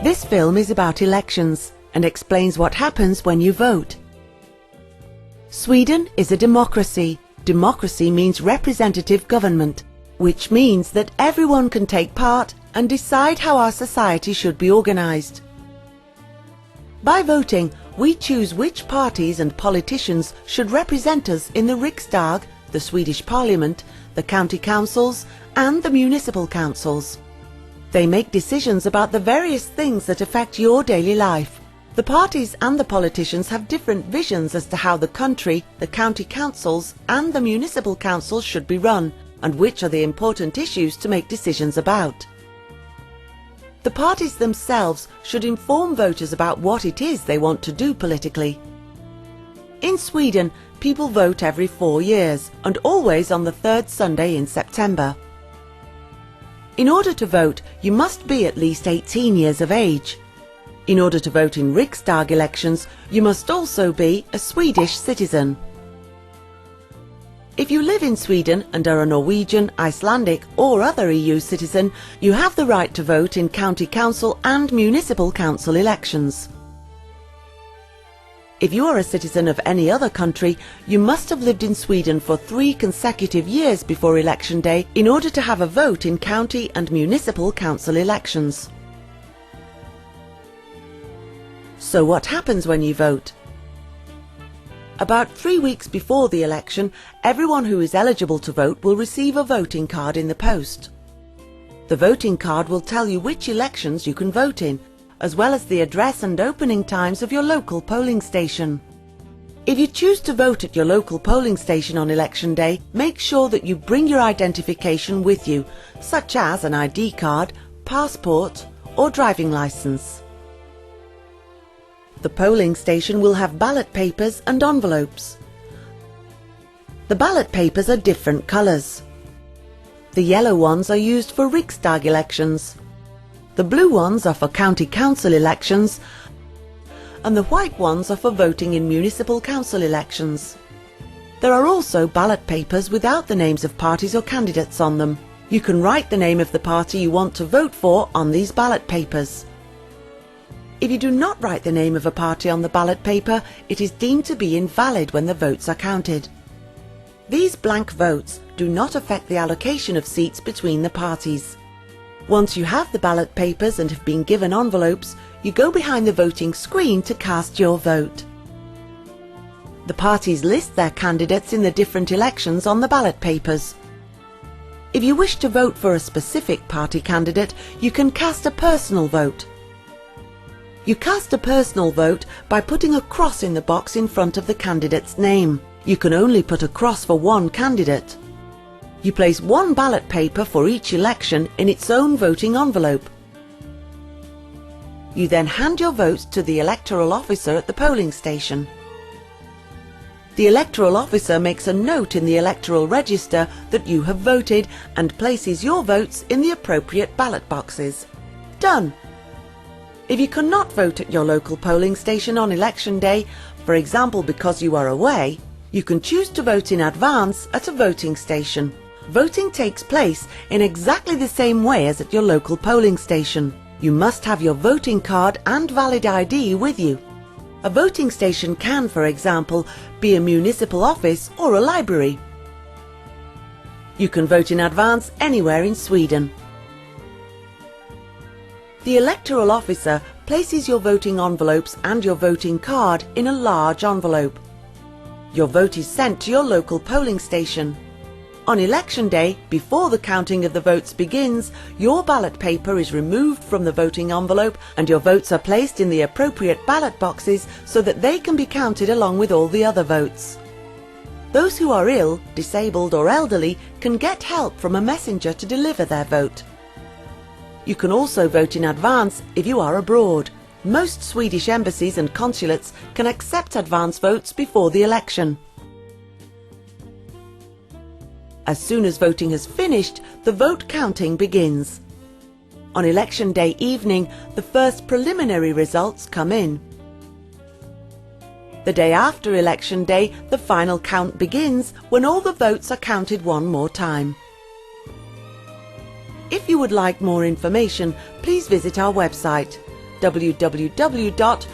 This film is about elections and explains what happens when you vote. Sweden is a democracy. Democracy means representative government, which means that everyone can take part and decide how our society should be organized. By voting, we choose which parties and politicians should represent us in the Riksdag, the Swedish Parliament, the county councils and the municipal councils. They make decisions about the various things that affect your daily life. The parties and the politicians have different visions as to how the country, the county councils and the municipal councils should be run, and which are the important issues to make decisions about. The parties themselves should inform voters about what it is they want to do politically. In Sweden, people vote every 4 years, and always on the third Sunday in September. In order to vote, you must be at least 18 years of age. In order to vote in Riksdag elections, you must also be a Swedish citizen. If you live in Sweden and are a Norwegian, Icelandic or other EU citizen, you have the right to vote in county council and municipal council elections. If you are a citizen of any other country, you must have lived in Sweden for 3 consecutive years before election day in order to have a vote in county and municipal council elections. So what happens when you vote? About 3 weeks before the election, everyone who is eligible to vote will receive a voting card in the post. The voting card will tell you which elections you can vote in, as well as the address and opening times of your local polling station. If you choose to vote at your local polling station on election day, make sure that you bring your identification with you, such as an ID card, passport or driving license. The polling station will have ballot papers and envelopes. The ballot papers are different colours. The yellow ones are used for Riksdag elections. The blue ones are for county council elections, and the white ones are for voting in municipal council elections. There are also ballot papers without the names of parties or candidates on them. You can write the name of the party you want to vote for on these ballot papers. If you do not write the name of a party on the ballot paper, it is deemed to be invalid when the votes are counted. These blank votes do not affect the allocation of seats between the parties. Once you have the ballot papers and have been given envelopes, you go behind the voting screen to cast your vote. The parties list their candidates in the different elections on the ballot papers. If you wish to vote for a specific party candidate, you can cast a personal vote. You cast a personal vote by putting a cross in the box in front of the candidate's name. You can only put a cross for one candidate. You place one ballot paper for each election in its own voting envelope. You then hand your votes to the electoral officer at the polling station. The electoral officer makes a note in the electoral register that you have voted and places your votes in the appropriate ballot boxes. Done! If you cannot vote at your local polling station on election day, for example because you are away, you can choose to vote in advance at a voting station. Voting takes place in exactly the same way as at your local polling station. You must have your voting card and valid ID with you. A voting station can, for example, be a municipal office or a library. You can vote in advance anywhere in Sweden. The electoral officer places your voting envelopes and your voting card in a large envelope. Your vote is sent to your local polling station. On election day, before the counting of the votes begins, your ballot paper is removed from the voting envelope and your votes are placed in the appropriate ballot boxes so that they can be counted along with all the other votes. Those who are ill, disabled or elderly can get help from a messenger to deliver their vote. You can also vote in advance if you are abroad. Most Swedish embassies and consulates can accept advance votes before the election. As soon as voting has finished, the vote counting begins. On election day evening, the first preliminary results come in. The day after election day, the final count begins when all the votes are counted one more time. If you would like more information, please visit our website www.val.se.